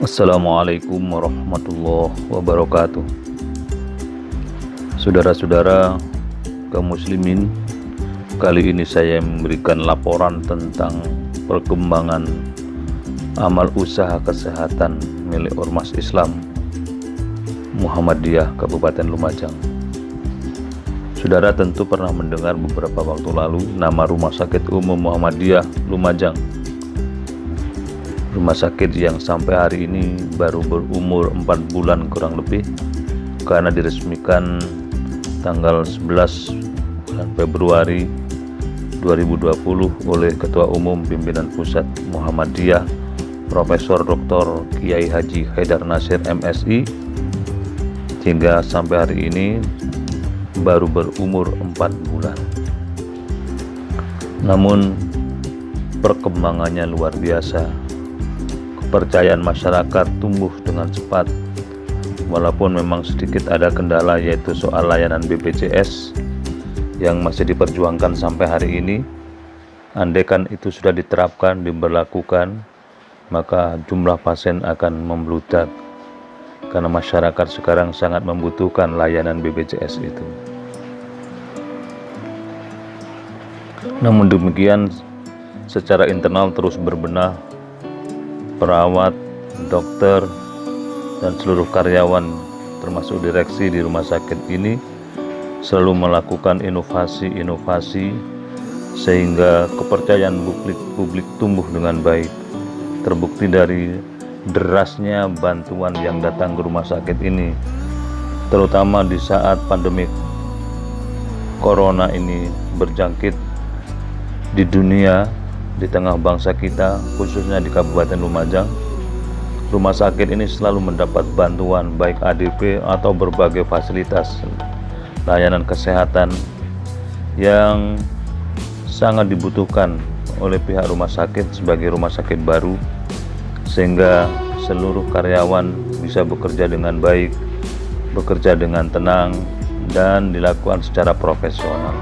Assalamualaikum warahmatullahi wabarakatuh. Saudara-saudara kaum muslimin, kali ini saya memberikan laporan tentang perkembangan amal usaha kesehatan milik Ormas Islam Muhammadiyah Kabupaten Lumajang. Saudara tentu pernah mendengar beberapa waktu lalu nama Rumah Sakit Umum Muhammadiyah Lumajang. Rumah sakit yang sampai hari ini baru berumur 4 bulan kurang lebih, karena diresmikan tanggal 11 bulan Februari 2020 oleh Ketua Umum Pimpinan Pusat Muhammadiyah Profesor Dr. Kiai Haji Haidar Nasir MSI, hingga sampai hari ini baru berumur 4 bulan. Namun perkembangannya luar biasa. Kepercayaan masyarakat tumbuh dengan cepat, walaupun memang sedikit ada kendala, yaitu soal layanan BPJS yang masih diperjuangkan sampai hari ini. Andaikan itu sudah diterapkan, diberlakukan, maka jumlah pasien akan membludak, karena masyarakat sekarang sangat membutuhkan layanan BPJS itu. Namun demikian, secara internal terus berbenah. Perawat, dokter, dan seluruh karyawan termasuk direksi di rumah sakit ini selalu melakukan inovasi-inovasi sehingga kepercayaan publik tumbuh dengan baik. Terbukti dari derasnya bantuan yang datang ke rumah sakit ini, terutama di saat pandemi corona ini berjangkit di dunia, di tengah bangsa kita, khususnya di Kabupaten Lumajang. Rumah sakit ini selalu mendapat bantuan baik ADP atau berbagai fasilitas layanan kesehatan yang sangat dibutuhkan oleh pihak rumah sakit sebagai rumah sakit baru, sehingga seluruh karyawan bisa bekerja dengan baik, bekerja dengan tenang, dan dilakukan secara profesional.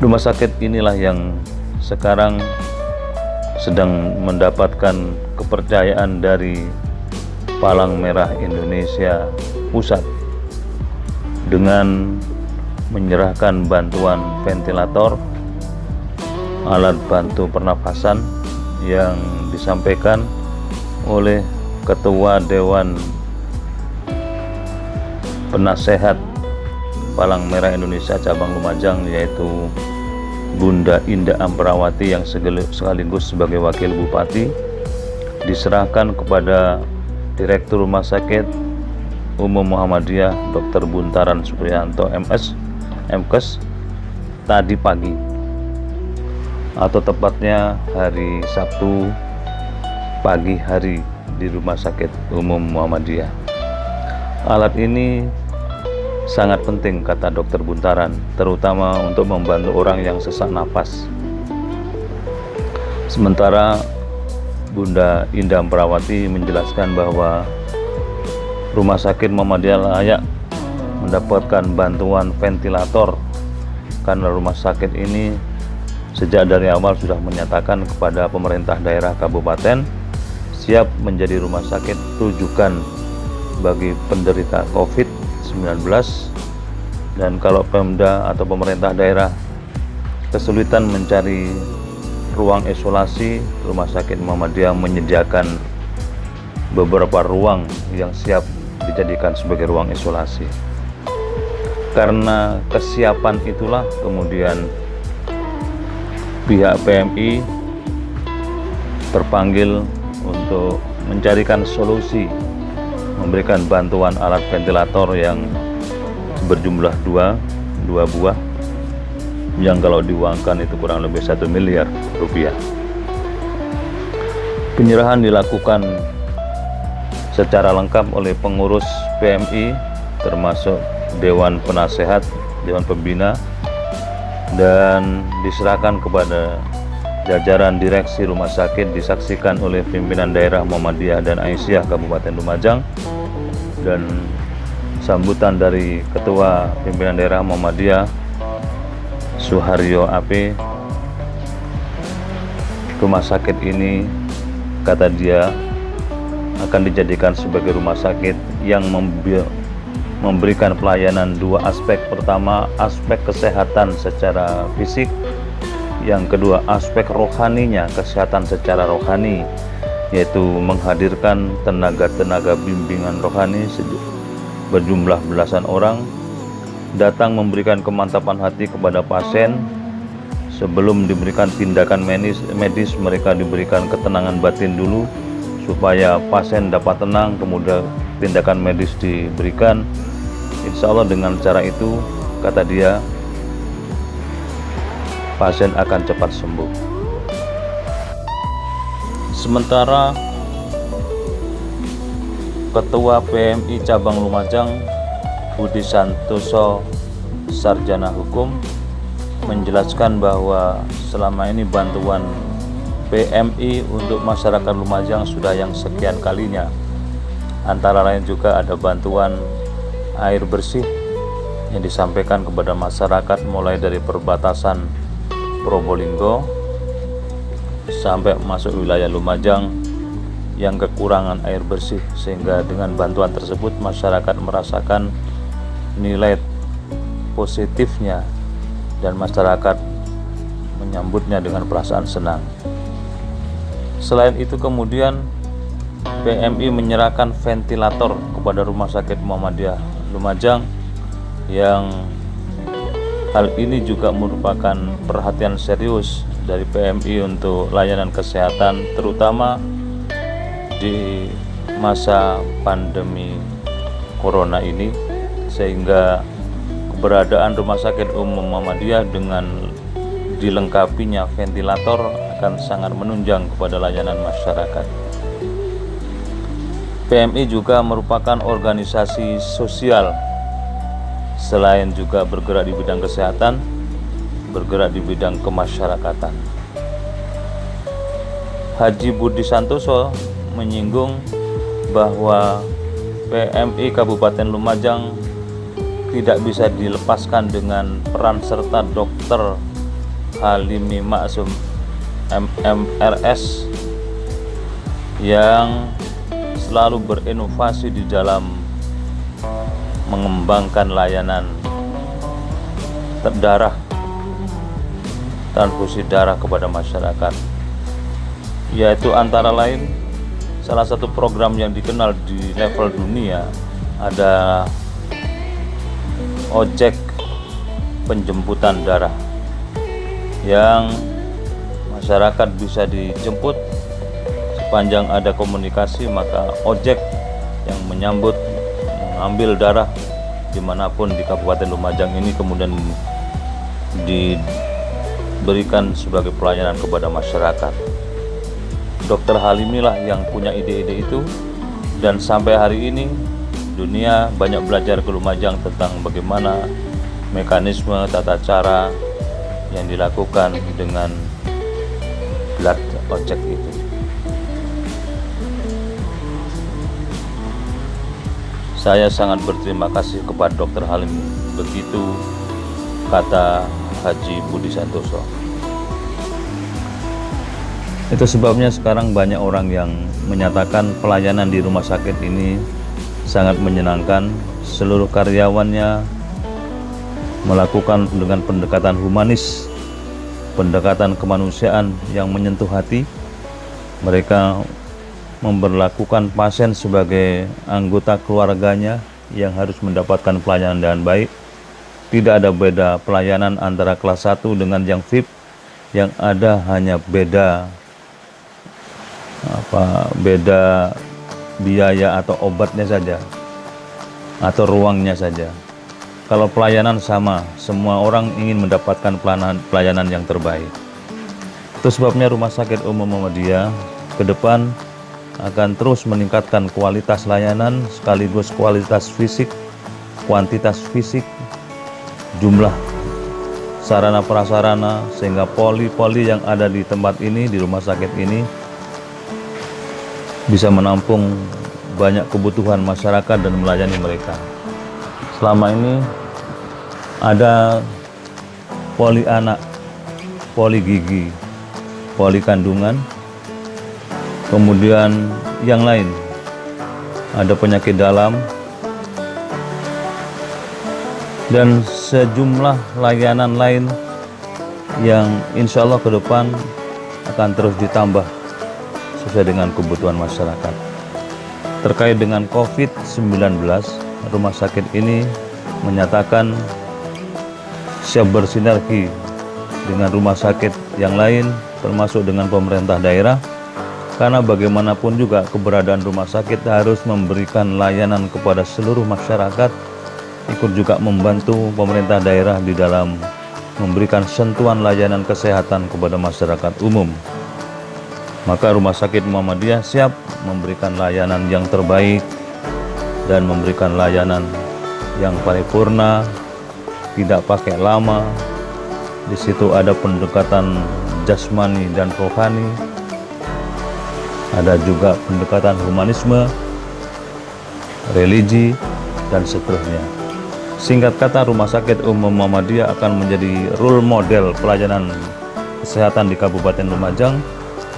Rumah sakit inilah yang sekarang sedang mendapatkan kepercayaan dari Palang Merah Indonesia Pusat dengan menyerahkan bantuan ventilator, alat bantu pernapasan yang disampaikan oleh Ketua Dewan Penasehat Palang Merah Indonesia Cabang Lumajang, yaitu Bunda Indah Amperawati, yang sekaligus sebagai Wakil Bupati, diserahkan kepada Direktur Rumah Sakit Umum Muhammadiyah Dr. Buntaran Supriyanto MKes tadi pagi, atau tepatnya hari Sabtu pagi hari di Rumah Sakit Umum Muhammadiyah. Alat ini sangat penting, kata Dokter Buntaran, terutama untuk membantu orang yang sesak napas. Sementara Bunda Indah Amperawati menjelaskan bahwa Rumah Sakit Muhammadiyah layak mendapatkan bantuan ventilator karena rumah sakit ini sejak dari awal sudah menyatakan kepada pemerintah daerah kabupaten siap menjadi rumah sakit rujukan bagi penderita COVID-19, dan kalau Pemda atau pemerintah daerah kesulitan mencari ruang isolasi, Rumah Sakit Muhammadiyah menyediakan beberapa ruang yang siap dijadikan sebagai ruang isolasi. Karena kesiapan itulah kemudian pihak PMI terpanggil untuk mencarikan solusi, memberikan bantuan alat ventilator yang berjumlah dua buah, yang kalau diuangkan itu kurang lebih 1 miliar rupiah. Penyerahan dilakukan secara lengkap oleh pengurus PMI, termasuk Dewan Penasehat, Dewan Pembina, dan diserahkan kepada jajaran direksi rumah sakit, disaksikan oleh pimpinan daerah Muhammadiyah dan Aisyah Kabupaten Lumajang, dan sambutan dari Ketua Pimpinan Daerah Muhammadiyah Suharyo AP. Rumah sakit ini, kata dia, akan dijadikan sebagai rumah sakit yang memberikan pelayanan dua aspek. Pertama, aspek kesehatan secara fisik, yang kedua aspek rohaninya, kesehatan secara rohani, yaitu menghadirkan tenaga-tenaga bimbingan rohani berjumlah belasan orang datang memberikan kemantapan hati kepada pasien. Sebelum diberikan tindakan medis, mereka diberikan ketenangan batin dulu supaya pasien dapat tenang, kemudian tindakan medis diberikan. Insya Allah dengan cara itu, kata dia, pasien akan cepat sembuh. Sementara Ketua PMI Cabang Lumajang, Budi Santoso, Sarjana Hukum, menjelaskan bahwa selama ini bantuan PMI untuk masyarakat Lumajang sudah yang sekian kalinya. Antara lain juga ada bantuan air bersih yang disampaikan kepada masyarakat mulai dari perbatasan Probolinggo sampai masuk wilayah Lumajang yang kekurangan air bersih, sehingga dengan bantuan tersebut masyarakat merasakan nilai positifnya dan masyarakat menyambutnya dengan perasaan senang. Selain itu kemudian PMI menyerahkan ventilator kepada Rumah Sakit Muhammadiyah Lumajang, yang hal ini juga merupakan perhatian serius dari PMI untuk layanan kesehatan, terutama di masa pandemi corona ini, sehingga keberadaan Rumah Sakit Umum Muhammadiyah dengan dilengkapinya ventilator akan sangat menunjang kepada layanan masyarakat. PMI juga merupakan organisasi sosial, selain juga bergerak di bidang kesehatan, bergerak di bidang kemasyarakatan. Haji Budi Santoso menyinggung bahwa PMI Kabupaten Lumajang tidak bisa dilepaskan dengan peran serta Dr. Halimi Maksum MMRS yang selalu berinovasi di dalam mengembangkan layanan transfusi darah kepada masyarakat, yaitu antara lain salah satu program yang dikenal di level dunia ada ojek penjemputan darah, yang masyarakat bisa dijemput sepanjang ada komunikasi, maka ojek yang menyambut mengambil darah dimanapun di Kabupaten Lumajang ini kemudian diberikan sebagai pelayanan kepada masyarakat. Dr. Halimi lah yang punya ide-ide itu, dan sampai hari ini dunia banyak belajar ke Lumajang tentang bagaimana mekanisme tata cara yang dilakukan dengan blood ojek itu. Saya sangat berterima kasih kepada Dr. Halimi, begitu kata Haji Budi Santoso. Itu sebabnya sekarang banyak orang yang menyatakan pelayanan di rumah sakit ini sangat menyenangkan. Seluruh karyawannya melakukan dengan pendekatan humanis, pendekatan kemanusiaan yang menyentuh hati. Mereka memperlakukan pasien sebagai anggota keluarganya yang harus mendapatkan pelayanan dengan baik. Tidak ada beda pelayanan antara kelas 1 dengan yang VIP. Yang ada hanya beda biaya atau obatnya saja, atau ruangnya saja. Kalau pelayanan sama, semua orang ingin mendapatkan pelayanan yang terbaik. Itu sebabnya Rumah Sakit Umum Muhammadiyah ke depan akan terus meningkatkan kualitas layanan sekaligus kualitas fisik, kuantitas fisik, jumlah sarana prasarana, sehingga poli-poli yang ada di tempat ini, di rumah sakit ini, bisa menampung banyak kebutuhan masyarakat dan melayani mereka. Selama ini ada poli anak, poli gigi, poli kandungan, kemudian yang lain ada penyakit dalam, dan sejumlah layanan lain yang insya Allah ke depan akan terus ditambah sesuai dengan kebutuhan masyarakat. Terkait dengan COVID-19, rumah sakit ini menyatakan siap bersinergi dengan rumah sakit yang lain, termasuk dengan pemerintah daerah, karena bagaimanapun juga keberadaan rumah sakit harus memberikan layanan kepada seluruh masyarakat, ikut juga membantu pemerintah daerah di dalam memberikan sentuhan layanan kesehatan kepada masyarakat umum. Maka Rumah Sakit Muhammadiyah siap memberikan layanan yang terbaik dan memberikan layanan yang paripurna, tidak pakai lama. Di situ ada pendekatan jasmani dan rohani, ada juga pendekatan humanisme, religi, dan seterusnya. Singkat kata, Rumah Sakit Umum Muhammadiyah akan menjadi role model pelayanan kesehatan di Kabupaten Lumajang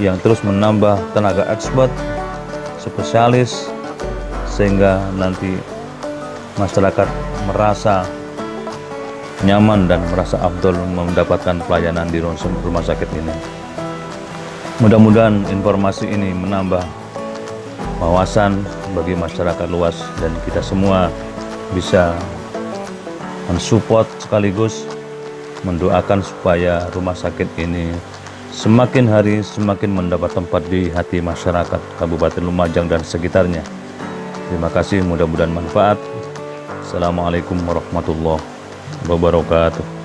yang terus menambah tenaga expert, spesialis, sehingga nanti masyarakat merasa nyaman dan merasa afdol mendapatkan pelayanan di rumah sakit ini. Mudah-mudahan informasi ini menambah wawasan bagi masyarakat luas dan kita semua bisa mensupport sekaligus mendoakan supaya rumah sakit ini semakin hari semakin mendapat tempat di hati masyarakat Kabupaten Lumajang dan sekitarnya. Terima kasih, mudah-mudahan manfaat. Assalamualaikum warahmatullahi wabarakatuh.